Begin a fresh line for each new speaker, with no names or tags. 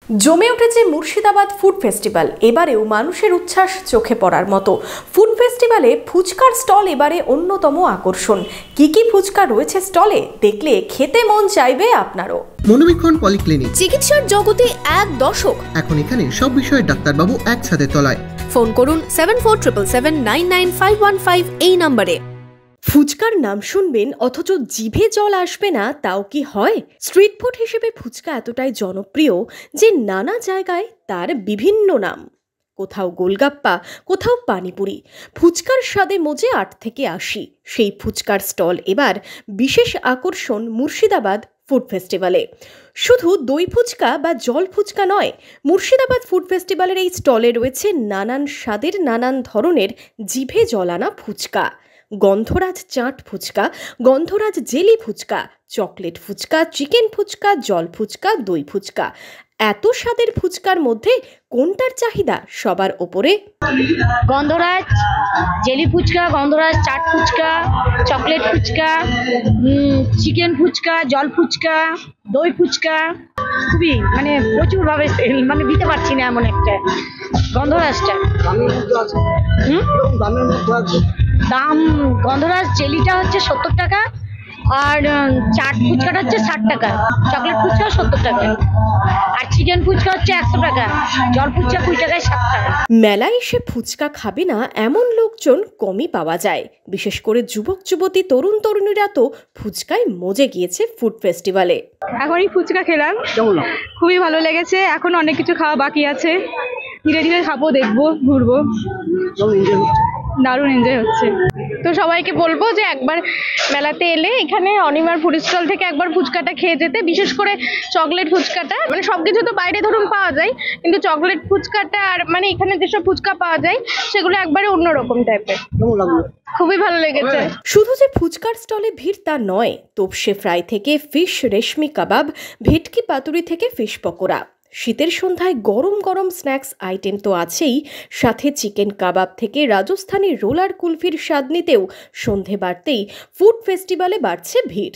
জমে উঠেছে Murshidabad food festival. এবারেও মানুষের উচ্ছ্বাস চোখে পড়ার মতো। ফুড ফেস্টিভ্যালে ফুচকার স্টল এবারে অন্যতম আকর্ষণ। কি কি ফুচকা রয়েছে স্টলে, দেখলে খেতে মন চাইবে আপনারও।
মনোবীক্ষণ পলিক্লিনিক,
চিকিৎসার জগতে এক দশক।
এখন এখানে সব বিষয়ে ডাক্তারবাবু একসাথে তলায়।
ফোন করুন 7477799515 এই নম্বরে। ফুচকার নাম শুনবেন অথচ জিভে জল আসবে না, তাও কি হয়? স্ট্রিট ফুড হিসেবে ফুচকা এতটাই জনপ্রিয় যে নানা জায়গায় তার বিভিন্ন নাম। কোথাও গোলগাপ্পা, কোথাও পানিপুরি। ফুচকার স্বাদে মজে 8 থেকে 80 সেই ফুচকার স্টল এবার বিশেষ আকর্ষণ মুর্শিদাবাদ ফুড ফেস্টিভ্যালে। শুধু দই ফুচকা বা জল ফুচকা নয়, মুর্শিদাবাদ ফুড ফেস্টিভ্যালের এই স্টলে রয়েছে নানান স্বাদের নানান ধরনের জিভে জল আনা ফুচকা। গন্ধরাজ চাট ফুচকা, গন্ধরাজ jelly phuchka, chocolate phuchka, chicken phuchka, জল ফুচকা, দই ফুচকা। এত স্বাদের ফুচকার মধ্যে কোনটার চাহিদা সবার ওপরে?
গন্ধরাজ জেলি ফুচকা, গন্ধরাজ চাট ফুচকা, চকলেট ফুচকা, চিকেন ফুচকা, জল ফুচকা, দই ফুচকা, খুবই প্রচুরভাবে সেল, দিতে পারছি না এমন একটা। গন্ধরাজটা দাম, গন্ধরাজ জেলিটা হচ্ছে 70 টাকা, আর চাট ফুচকাটা হচ্ছে 60 টাকা, চকলেট ফুচকা 70 টাকা, আর চিকেন ফুচকা হচ্ছে 100 টাকা, জল ফুচকা 20 টাকায় 7 টাকা।
মেলায় এসে ফুচকা খাবে না এমন লোকজন কমই পাওয়া যায়। বিশেষ করে যুবক যুবতী, তরুণ তরুণীরা তো ফুচকায় মজে গিয়েছে ফুড ফেস্টিভ্যালে।
এখনই ফুচকা খেলাম, খুবই ভালো লেগেছে। এখন অনেক কিছু খাওয়া বাকি আছে, ধীরে ধীরে খাবো, দেখবো, ঘুরবো। দারুণ এনজয় হচ্ছে।
তো সবাইকে বলবো যে একবার মেলাতে এলে এখানে অনিমার ফুড স্টল থেকে একবার ফুচকাটা খেয়ে যেতে। বিশেষ করে চকলেট ফুচকাটা, সবকিছু তো বাইরে ধরুন পাওয়া যায়, কিন্তু চকলেট ফুচকাটা আর এখানে যেসব ফুচকা পাওয়া যায় সেগুলো একবারে অন্যরকম টাইপের। খুবই ভালো লেগেছে।
শুধু যে ফুচকার স্টলে ভিড় তা নয়, তোপসে ফ্রাই থেকে ফিশ রেশমি কাবাব, ভেটকি পাতুরি থেকে ফিশ পকোড়া। শীতের সন্ধ্যায় গরম গরম স্ন্যাক্স আইটেম তো আছেই, সাথে চিকেন কাবাব থেকে রাজস্থানী রোলার কুলফির স্বাদ নিতেও সন্ধে বাড়তেই ফুড ফেস্টিভ্যালে বাড়ছে ভিড়।